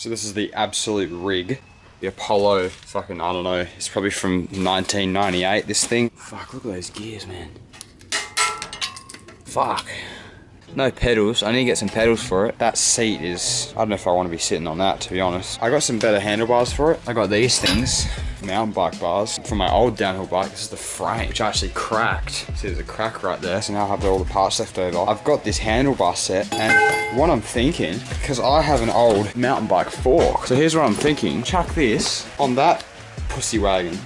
So this is the absolute rig. The Apollo, fucking, I don't know, it's probably from 1998, this thing. Fuck, look at those gears, man. Fuck. No pedals, I need to get some pedals for it. That seat is, I don't know if I want to be sitting on that, to be honest. I got some better handlebars for it. I got these things, mountain bike bars, from my old downhill bike. This is the frame, which actually cracked. See, there's a crack right there, so now I have all the parts left over. I've got this handlebar set, and what I'm thinking, because I have an old mountain bike fork, so here's what I'm thinking. Chuck this on that pussy wagon.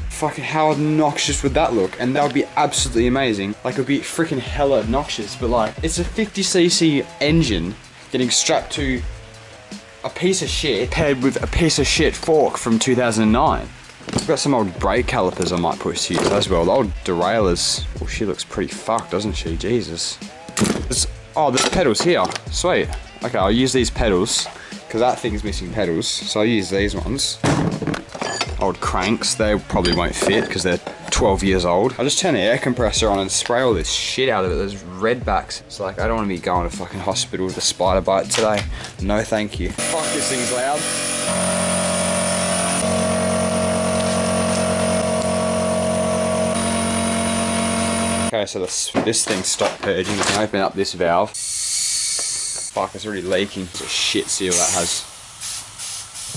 Fucking how obnoxious would that look? And that would be absolutely amazing. Like, it would be freaking hella obnoxious, but like, it's a 50cc engine getting strapped to a piece of shit paired with a piece of shit fork from 2009. I've got some old brake calipers I might put to use as well. The old derailleurs. Well, she looks pretty fucked, doesn't she? Jesus. Oh, there's pedals here. Sweet. Okay, I'll use these pedals, because that thing's missing pedals, so I'll use these ones. Old cranks, they probably won't fit because they're 12 years old. I'll just turn the air compressor on and spray all this shit out of it. There's red backs. It's like, I don't want to be going to fucking hospital with a spider bite today. No thank you. Fuck, this thing's loud. Okay, so this thing stopped purging. I can open up this valve. Fuck, it's already leaking. It's a shit seal that has.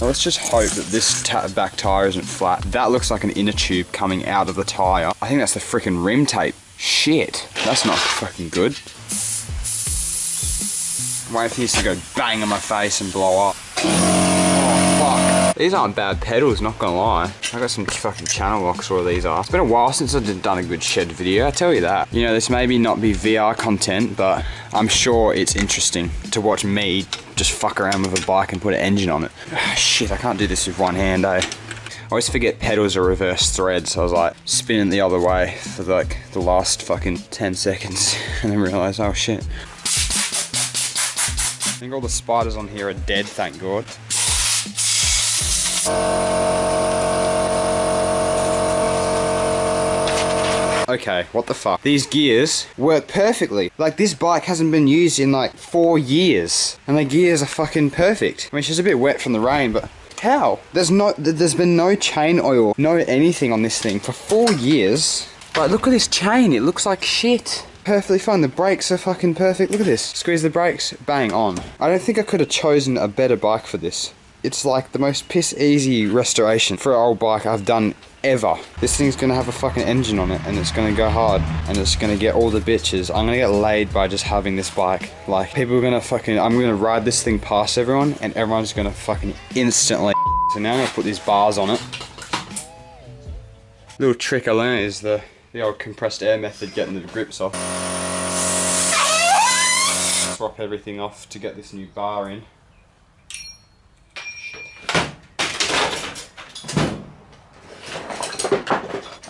Now let's just hope that this back tyre isn't flat. That looks like an inner tube coming out of the tyre. I think that's the freaking rim tape. Shit, that's not fucking good. I'm waiting for this to go bang on my face and blow up. Oh, fuck. These aren't bad pedals, not gonna lie. I got some fucking channel locks, what these are. It's been a while since I've done a good shed video, I tell you that. You know, this may not be VR content, but I'm sure it's interesting to watch me just fuck around with a bike and put an engine on it. Shit, I can't do this with one hand, eh? I always forget pedals are reverse threads, so I was like spinning the other way for like the last fucking 10 seconds and then realised, oh shit. I think all the spiders on here are dead, thank God. Okay, what the fuck? These gears work perfectly. Like, this bike hasn't been used in like 4 years, and the gears are fucking perfect. I mean, she's a bit wet from the rain, but how? There's been no chain oil, no anything on this thing for 4 years. Like, look at this chain, it looks like shit. Perfectly fine, the brakes are fucking perfect. Look at this. Squeeze the brakes, bang, on. I don't think I could have chosen a better bike for this. It's like the most piss easy restoration for an old bike I've done ever. This thing's gonna have a fucking engine on it and it's gonna go hard and it's gonna get all the bitches. I'm gonna get laid by just having this bike. Like, people are gonna fucking, I'm gonna ride this thing past everyone and everyone's gonna fucking instantly. So now I'm gonna put these bars on it. Little trick I learned is the old compressed air method, getting the grips off. Swap everything off to get this new bar in.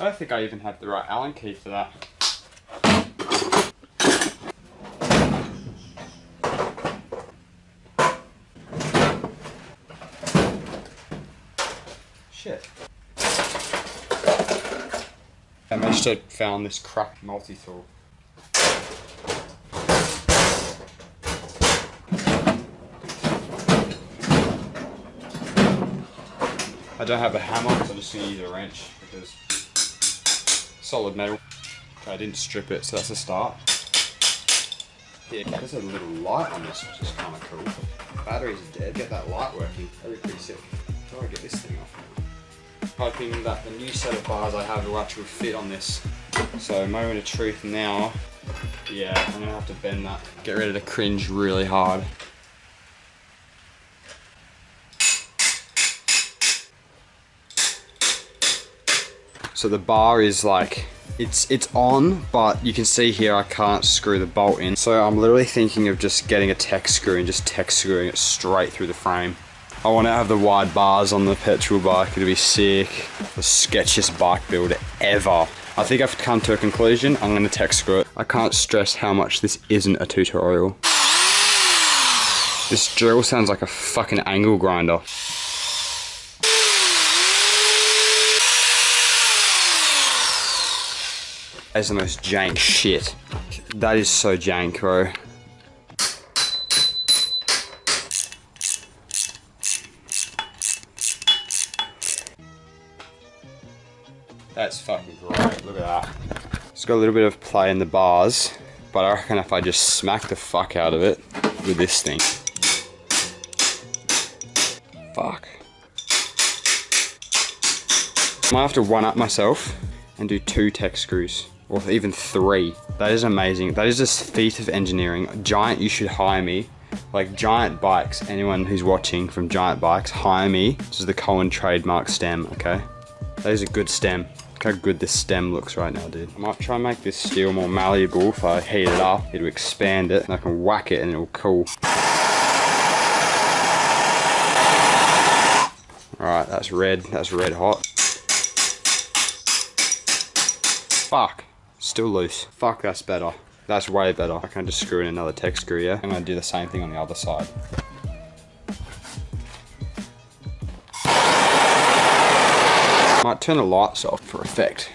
I don't think I even had the right Allen key for that. Shit. I managed to found this cracked multi-tool. I don't have a hammer, so I'm just going to use a wrench because solid metal. I didn't strip it, so that's a start. Yeah, there's a little light on this, which is kind of cool. Batteries are dead. Get that light working. That'd be pretty sick. Try to get this thing off. Hoping that the new set of bars I have will actually fit on this. So, moment of truth now. Yeah, I'm gonna have to bend that. Get ready to cringe really hard. So the bar is like, it's on, but you can see here I can't screw the bolt in. So I'm literally thinking of just getting a tech screw and just tech screwing it straight through the frame. I want to have the wide bars on the petrol bike, it'll be sick. The sketchiest bike build ever. I think I've come to a conclusion, I'm going to tech screw it. I can't stress how much this isn't a tutorial. This drill sounds like a fucking angle grinder. That's the most jank shit. That is so jank, bro. That's fucking great, look at that. It's got a little bit of play in the bars, but I reckon if I just smack the fuck out of it with this thing. Fuck. I might have to one up myself and do 2 tech screws, or even 3. That is amazing. That is just feat of engineering. Giant, you should hire me. Like Giant Bikes, anyone who's watching from Giant Bikes, hire me. This is the Cohen trademark stem, okay? That is a good stem. Look how good this stem looks right now, dude. I might try and make this steel more malleable. If I heat it up, it'll expand it, and I can whack it and it'll cool. Alright, that's red hot. Fuck, still loose. Fuck, that's better. That's way better. I can just screw in another tech screw, yeah? I'm gonna do the same thing on the other side. Might turn the lights off for effect.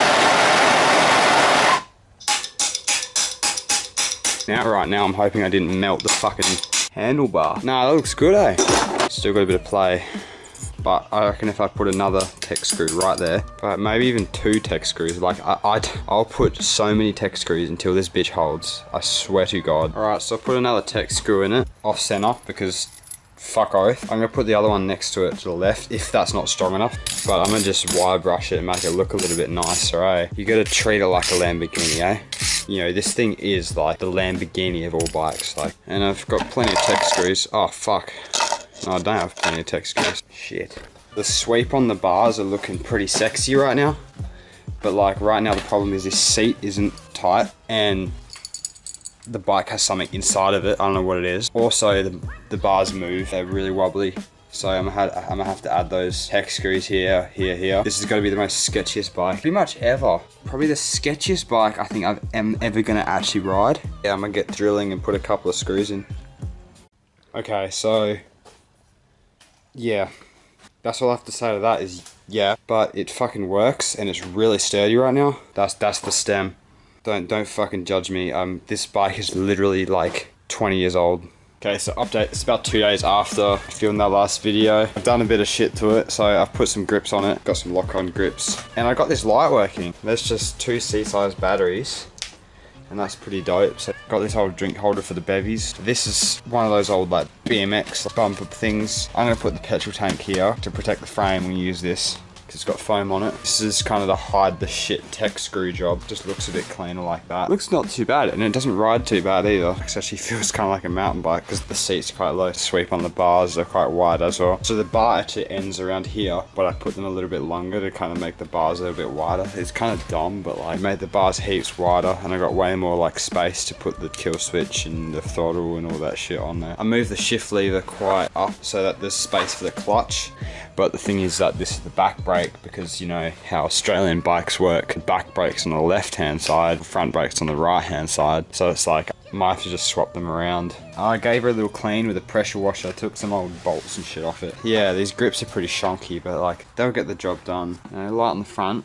Right now I'm hoping I didn't melt the fucking handlebar. Nah, that looks good, eh? Still got a bit of play. But I reckon if I put another tech screw right there, but maybe even 2 tech screws, like I'll put so many tech screws until this bitch holds. I swear to God. Alright, so I put another tech screw in it, off center, because fuck oath. I'm gonna put the other one next to it to the left, if that's not strong enough. But I'm gonna just wire brush it and make it look a little bit nicer, eh? You gotta treat it like a Lamborghini, eh? You know, this thing is like the Lamborghini of all bikes, like. And I've got plenty of tech screws. Oh, fuck. No, I don't have plenty of tech screws. Shit. The sweep on the bars are looking pretty sexy right now. But like right now the problem is this seat isn't tight and the bike has something inside of it. I don't know what it is. Also the bars move. They're really wobbly. So I'm gonna have to add those tech screws here, here, here. This is gonna be the most sketchiest bike pretty much ever. Probably the sketchiest bike I think I'm ever gonna actually ride. Yeah, I'm gonna get drilling and put a couple of screws in. Okay, so yeah, that's all I have to say to that is yeah, but it fucking works and it's really sturdy right now. That's the stem. Don't fucking judge me. This bike is literally like 20 years old. Okay, so update, it's about 2 days after I filmed that last video. I've done a bit of shit to it, so I've put some grips on it, got some lock-on grips, and I got this light working. There's just 2 C-size batteries, and that's pretty dope. So got this old drink holder for the bevies. This is one of those old like BMX bumper things. I'm gonna put the petrol tank here to protect the frame when you use this. It's got foam on it. This is kind of the hide the shit tech screw job. Just looks a bit cleaner like that. Looks not too bad, and it doesn't ride too bad either. It actually feels kind of like a mountain bike because the seat's quite low. Sweep on the bars are quite wide as well. So the bar actually ends around here, but I put them a little bit longer to kind of make the bars a little bit wider. It's kind of dumb, but like made the bars heaps wider, and I got way more like space to put the kill switch and the throttle and all that shit on there. I moved the shift lever quite up so that there's space for the clutch. But the thing is that this is the back brake because you know how Australian bikes work. The back brake's on the left hand side, the front brake's on the right hand side. So it's like, I might have to just swap them around. I gave her a little clean with a pressure washer. I took some old bolts and shit off it. Yeah, these grips are pretty shonky, but like, they'll get the job done. You know, light on the front.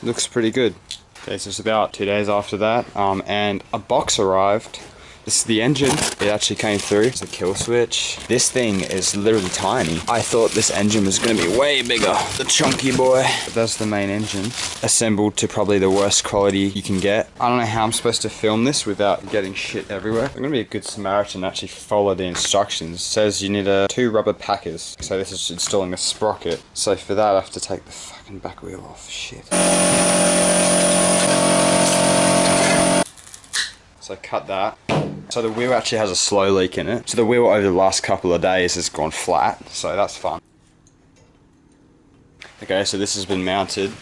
Looks pretty good. Okay, so it's about 2 days after that, and a box arrived. This is the engine. It actually came through. It's a kill switch. This thing is literally tiny. I thought this engine was going to be way bigger. The chunky boy. But that's the main engine. Assembled to probably the worst quality you can get. I don't know how I'm supposed to film this without getting shit everywhere. I'm going to be a good Samaritan and actually follow the instructions. It says you need 2 rubber packers. So this is installing a sprocket. So for that I have to take the fucking back wheel off. Shit. So cut that. So the wheel actually has a slow leak in it. So the wheel over the last couple of days has gone flat, so that's fun. Okay, so this has been mounted.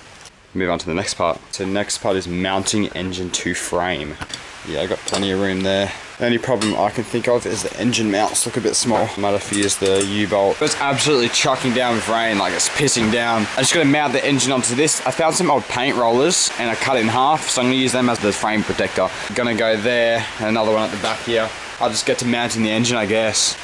Move on to the next part. So the next part is mounting engine to frame. Yeah, I got plenty of room there. The only problem I can think of is the engine mounts look a bit small. I might have to use the U-bolt. It's absolutely chucking down with rain, like it's pissing down. I just gotta mount the engine onto this. I found some old paint rollers and I cut it in half, so I'm gonna use them as the frame protector. I'm gonna go there, and another one at the back here. I'll just get to mounting the engine, I guess.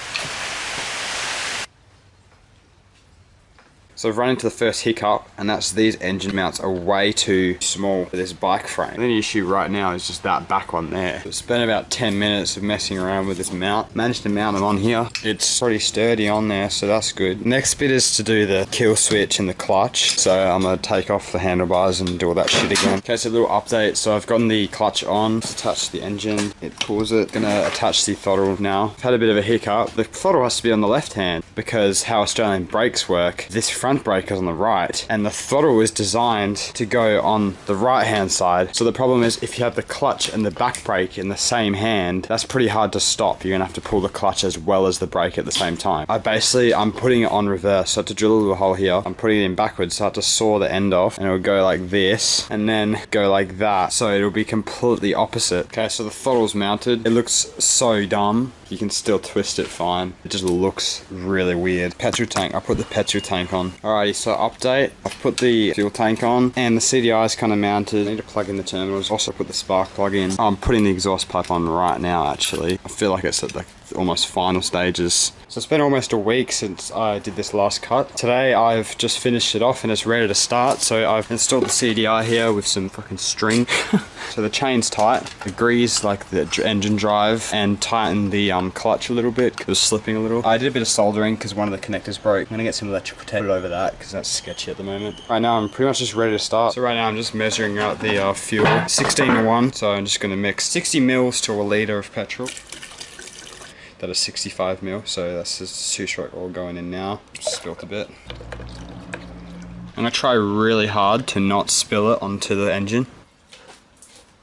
So I've run into the first hiccup, and that's these engine mounts are way too small for this bike frame. And the issue right now is just that back one there. So I've spent about 10 minutes of messing around with this mount. Managed to mount them on here. It's pretty sturdy on there, so that's good. Next bit is to do the kill switch and the clutch. So I'm gonna take off the handlebars and do all that shit again. Okay, so a little update. So I've gotten the clutch on, attached to the engine. It pulls it. Gonna attach the throttle now. I've had a bit of a hiccup. The throttle has to be on the left hand because how Australian brakes work, this front brake is on the right and the throttle is designed to go on the right hand side. So the problem is if you have the clutch and the back brake in the same hand, that's pretty hard to stop. You're gonna have to pull the clutch as well as the brake at the same time. I'm putting it on reverse. So I have to drill a little hole here. I'm putting it in backwards, so I have to saw the end off and it'll go like this and then go like that. So it'll be completely opposite. Okay, so the throttle's mounted. It looks so dumb. You can still twist it fine. It just looks really weird. Petrol tank, I put the petrol tank on. Alrighty, so update. I've put the fuel tank on and the CDI is kind of mounted. I need to plug in the terminals. Also put the spark plug in. I'm putting the exhaust pipe on right now actually. I feel like it's at like almost final stages. So it's been almost a week since I did this last cut. Today I've just finished it off and it's ready to start. So I've installed the CDI here with some fucking string. So the chain's tight. The grease like the engine drive and tighten the clutch a little bit because it was slipping a little. I did a bit of soldering because one of the connectors broke. I'm gonna get some electrical tape over that because that's sketchy at the moment. Right now I'm pretty much just ready to start. So right now I'm just measuring out the fuel. 16:1. So I'm just gonna mix 60 mils to a litre of petrol. That is 65 mil, so that's just 2-stroke oil going in now. Just spilt a bit. I'm gonna try really hard to not spill it onto the engine.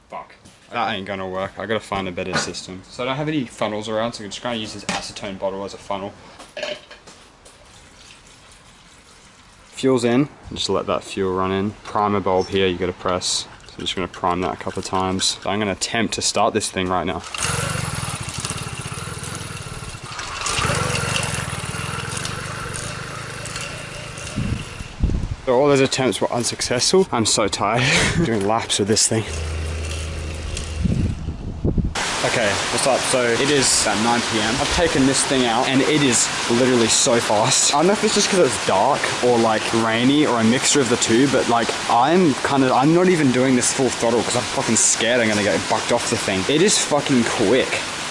Fuck. That ain't gonna work. I gotta find a better system. So I don't have any funnels around, so I'm just gonna use this acetone bottle as a funnel. Fuel's in, just let that fuel run in. Primer bulb here, you gotta press. So I'm just gonna prime that a couple of times. So I'm gonna attempt to start this thing right now. So all those attempts were unsuccessful. I'm so tired doing laps with this thing. Okay, what's up? So it is about 9 PM. I've taken this thing out and it is literally so fast. I don't know if it's just because it's dark or like rainy or a mixture of the two, but like I'm not even doing this full throttle because I'm fucking scared I'm gonna get bucked off the thing. It is fucking quick.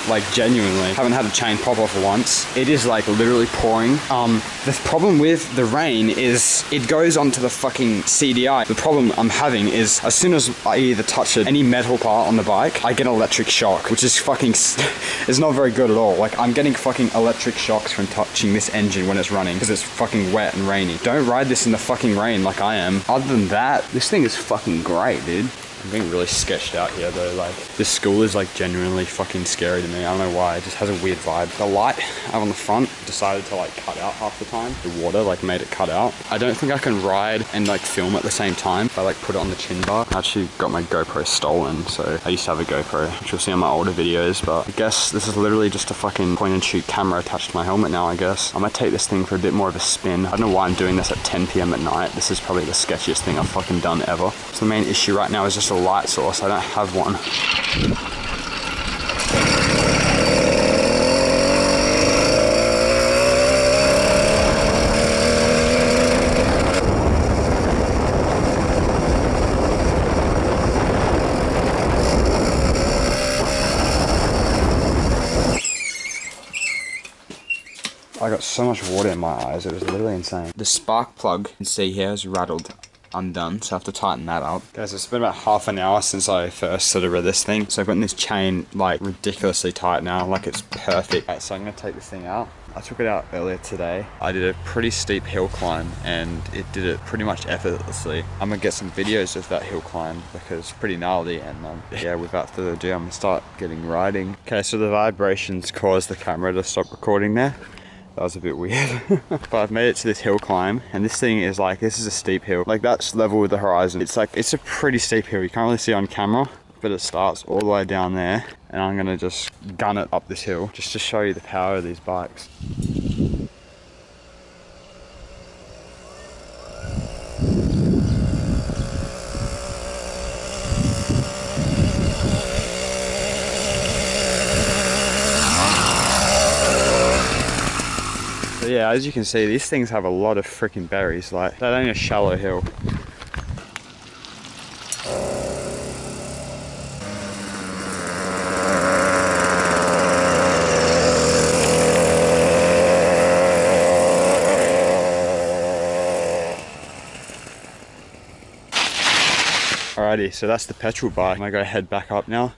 Like genuinely, haven't had a chain pop off once. It is like literally pouring. The problem with the rain is it goes onto the fucking CDI. The problem I'm having is as soon as I either touch any metal part on the bike, I get an electric shock, which is fucking, it's not very good at all. Like I'm getting fucking electric shocks from touching this engine when it's running because it's fucking wet and rainy. Don't ride this in the fucking rain like I am. Other than that, this thing is fucking great, dude. I'm being really sketched out here though, like this school is like genuinely fucking scary to me. I don't know why, it just has a weird vibe. The light out on the front decided to like cut out half the time. The water like made it cut out. I don't think I can ride and like film at the same time. If I like put it on the chin bar. I actually got my GoPro stolen, so I used to have a GoPro, which you'll see on my older videos, but I guess this is literally just a fucking point and shoot camera attached to my helmet now, I guess. I'm gonna take this thing for a bit more of a spin. I don't know why I'm doing this at 10 PM at night. This is probably the sketchiest thing I've fucking done ever. So the main issue right now is just a light source. I don't have one. I got so much water in my eyes, it was literally insane. The spark plug, you can see here, is rattled. Undone, so I have to tighten that up. Guys, it's been about half an hour since I first sort of read this thing. So I've gotten this chain like ridiculously tight now, like it's perfect. Right, so I'm gonna take this thing out. I took it out earlier today. I did a pretty steep hill climb and it did it pretty much effortlessly. I'm gonna get some videos of that hill climb because it's pretty gnarly and yeah, without further ado, I'm gonna start getting riding. Okay, so the vibrations caused the camera to stop recording there. That was a bit weird. But I've made it to this hill climb and this thing is like, this is a steep hill. Like that's level with the horizon. It's like, it's a pretty steep hill. You can't really see it on camera, but it starts all the way down there and I'm gonna just gun it up this hill just to show you the power of these bikes. So yeah, as you can see, these things have a lot of freaking berries. Like, that ain't a shallow hill. Alrighty, so that's the petrol bike. I'm gonna go head back up now.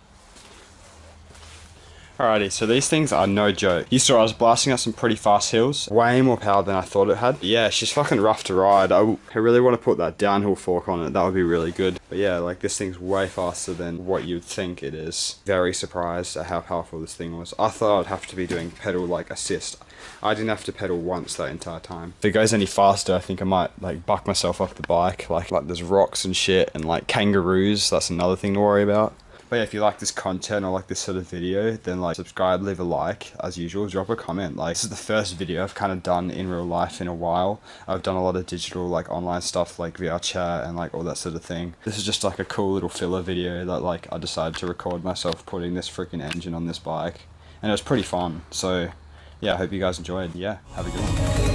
Alrighty, so these things are no joke. You saw I was blasting up some pretty fast hills. Way more power than I thought it had. Yeah, she's fucking rough to ride. I really want to put that downhill fork on it. That would be really good. But yeah, like this thing's way faster than what you'd think it is. Very surprised at how powerful this thing was. I thought I'd have to be doing pedal like assist. I didn't have to pedal once that entire time. If it goes any faster, I think I might like buck myself off the bike. Like there's rocks and shit and like kangaroos. That's another thing to worry about. But yeah, if you like this content or like this sort of video, then like subscribe, leave a like, as usual, drop a comment. Like, this is the first video I've kind of done in real life in a while. I've done a lot of digital like online stuff like VR chat and like all that sort of thing. This is just like a cool little filler video that like I decided to record myself putting this freaking engine on this bike. And it was pretty fun. So yeah, I hope you guys enjoyed. Yeah, have a good one.